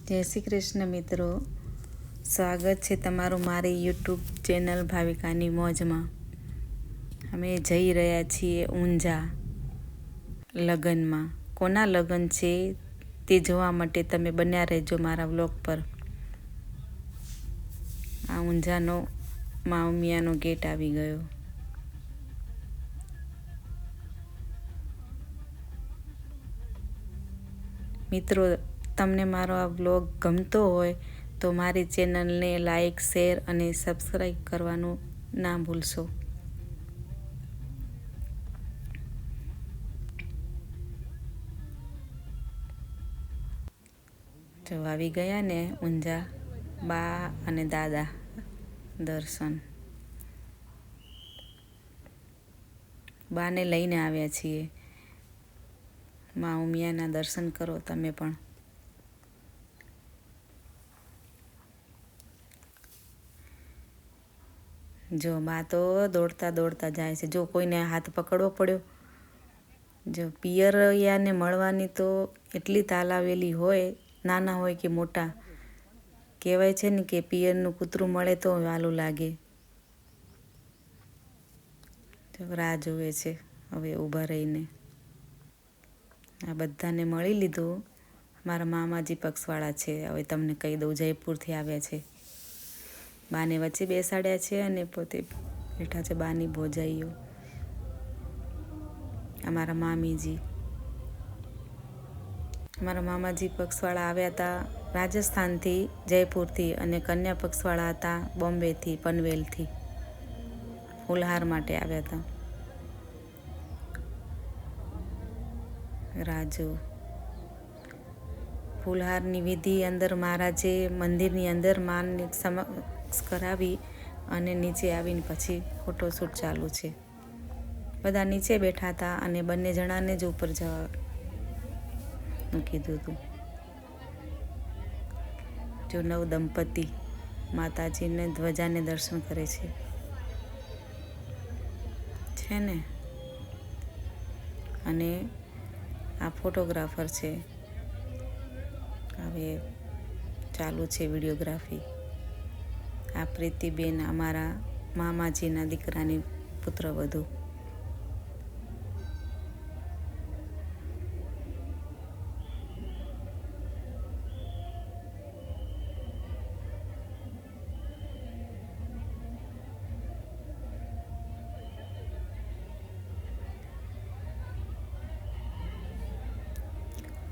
જય શ્રી કૃષ્ણ મિત્રો, સ્વાગત છે તમારું મારી યુટ્યુબ ચેનલ ભાવિકાની મોજમાં. અમે જઈ રહ્યા છીએ ઊંઝા લગ્નમાં. કોના લગ્ન છે તે જોવા માટે તમે બન્યા રહેજો મારા વ્લોગ પર. આ ઊંઝાનો મા ઉમિયાનો ગેટ આવી ગયો. મિત્રો, તમને મારો આ વ્લોગ ગમતો હોય તો મારી ચેનલને લાઈક, શેર અને સબસ્ક્રાઈબ કરવાનું ના ભૂલશો. જો આવી ગયા ને ઊંઝા બા અને દાદા દર્શન. બાને લઈને આવ્યા છીએ. મા ઉમિયાના દર્શન કરો તમે પણ. જો બા તો દોડતા દોડતા જાય છે. જો કોઈને હાથ પકડવો પડ્યો. જો પિયરિયાને મળવાની તો એટલી તાલાવેલી હોય, નાના હોય કે મોટા. કહેવાય છે ને કે પિયરનું કૂતરું મળે તો વાલું લાગે. રાહ જોવે છે હવે ઊભા રહીને. આ બધાને મળી લીધું. મારા મામાજી પક્ષવાળા છે. હવે તમને કહી દઉં, જયપુરથી આવ્યા છે. બાને વચ્ચે બેસાડ્યા છે અને પોતે બેઠા છે બાની ભોજાઈઓ. અમારા મામીજી. મારા મામાજી પક્ષવાળા આવ્યા હતા રાજસ્થાનથી, જયપુરથી, અને કન્યા પક્ષવાળા હતા બોમ્બેથી, પનવેલથી. ફૂલહાર માટે આવ્યા હતા. રાજુ ફૂલહારની વિધિ અંદર મહારાજે મંદિરની અંદર માનને સમક્ષ કરાવી અને નીચે આવીને પછી ફોટોશૂટ ચાલુ છે. બધા નીચે બેઠા હતા અને બંને જણાને જ ઉપર જવાનું કીધું હતું. જો નવ દંપતી માતાજીને ધ્વજાને દર્શન કરે છે ને. અને આ ફોટોગ્રાફર છે. હવે ચાલુ છે વિડીયોગ્રાફી. આ પ્રીતિબેન અમારા મામાજીના દીકરાની પુત્રવધુ.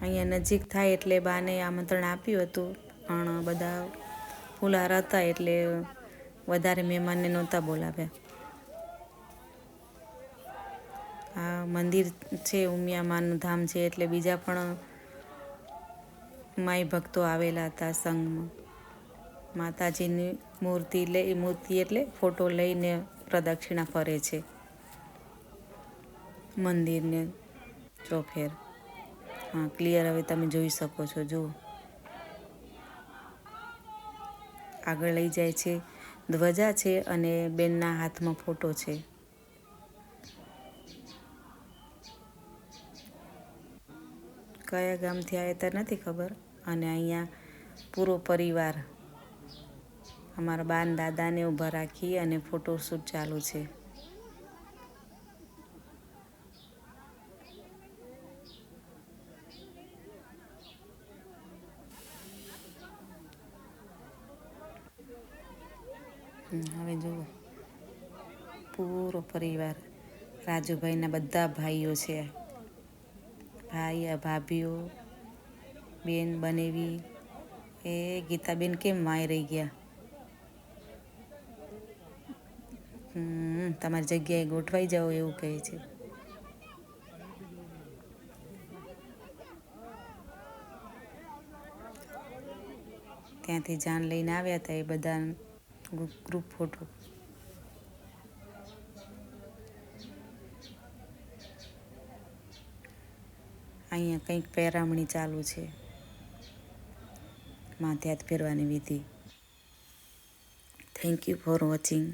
અહીંયા નજીક થાય એટલે બાને આમંત્રણ આપ્યું હતું, પણ બધા ફૂલહાર હતા એટલે વધારે મહેમાનને નહોતા બોલાવ્યા. આ મંદિર છે, ઉમિયા માનું ધામ છે, એટલે બીજા પણ માઈ ભક્તો આવેલા હતા સંઘમાં. માતાજીની મૂર્તિ એટલે ફોટો લઈને પ્રદક્ષિણા ફરે છે મંદિરને ચોફેર. હા, ક્લિયર હવે તમે જોઈ શકો છો. જુઓ, આગળ લઈ જાય છે, ધ્વજા છે અને બેનના હાથમાં ફોટો છે. કયા ગામથી આવ્યા હતા નથી ખબર. અને અહીંયા પૂરો પરિવાર અમારા બાન દાદાને ઊભા રાખી અને ફોટોશૂટ ચાલુ છે. હવે જુઓ, પૂરો પરિવાર. રાજુભાઈના બધા ભાઈઓ છે. ભાઈ, ભાભીઓ, બેન બનેવી. એ ગીતાબેન કેમ વાય રહી ગયા? તમારી જગ્યાએ ગોઠવાઈ જાઓ એવું કહે છે. ત્યાંથી જાન લઈને આવ્યા હતા એ બધા ગ્રુપ ફોટો. અહીંયા કંઈક પહેરામણી ચાલુ છે. માથે હાથ ફેરવાની વિધિ. Thank you for watching.